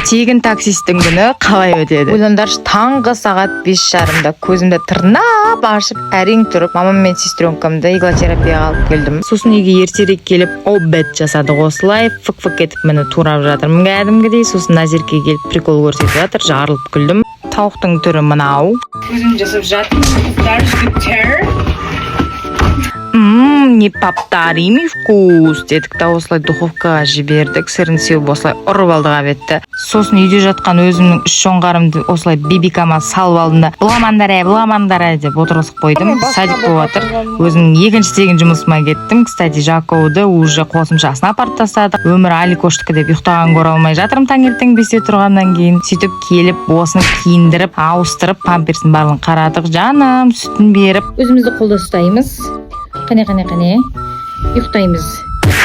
Тегін таксисттің күні қалай өтеді? Ойлаңдаршы, таңғы сағат 5:30-да көзімді тырнап ашып, әрең тұрып, мамам мен сестренкамды иглотерапияға алып келдім. Сосын үйге ертерек келіп, обед жасадық осылай, фык-фык етіп мені турап жатырмын кәдімгідей. Сосын Назерке келіп прикол көрсетіп жатыр, жарылып күлдім. Тауықтың түрі мынау. Өзім жасап жатырмын. Не повторимый вкус дедік та осылай духовкаға жібердік. Сырын сеуіп осылай ұрып алдық обедті. Сосын үйде жатқан өзімнің 3 жоңғарымды осылай бибикама салып алдым да бұламандар деп отырғызып қойдым. Садик болып жатыр. Өзімнің екінші тегін жұмысыма кеттім. Кстати, Жаковды уже қосымшасына апарып тастадық. Өмір Аликоштікі деп ұйықтаған көре алмай жатырмын таңертең 5-те тұрғаннан кейін. Сөйтіп келіп осыны киіндіріп, ауыстырып, памперсін барлығын қарадық. Жаным, сүтін беріп, өзімізді қолда ұстаймыз. Қане, ұйықтаймыз.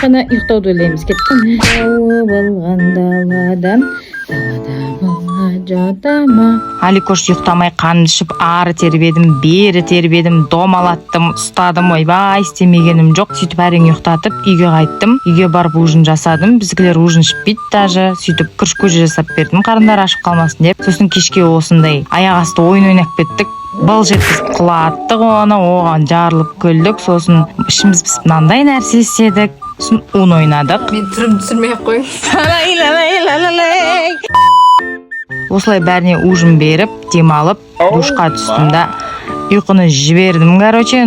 Қана ұйықтауды ойлаймыз. Кеттім. Аликош ұйықтамай қанын ішіп, ары тербедім, бері тербедім, домалаттым, ұстадым, ойбай, істемегенім жоқ. Сөйтіп әрең ұйықтатып, үйге қайттым. Үйге барып ужин жасадым. Бізгілер ужин ішпейді даже. Сөйтіп күріш көже жасап бердім, қарындар ашып қалмасын деп. Сосын кешке осындай аяқ асты ойын ойнап кеттік. Бұл жеткізіп құлаттық оны, оған жарылып күлдік. Сосын ішіміз пісіп мынандай нәрсе істедік. Сосын ойнадық. Мен түрімді түсірмей-ақ қойын. Осылай бәріне ужин беріп, демалып, душқа түстім да ұйқыны жібердім,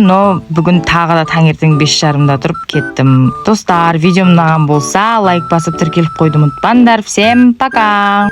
но бүгін тағы да таңертең 5:30-да тұрып кеттім. Достар, видеом ұнаған болса, лайк басып тіркеліп қойды ұмытпаңдар. Всем пока!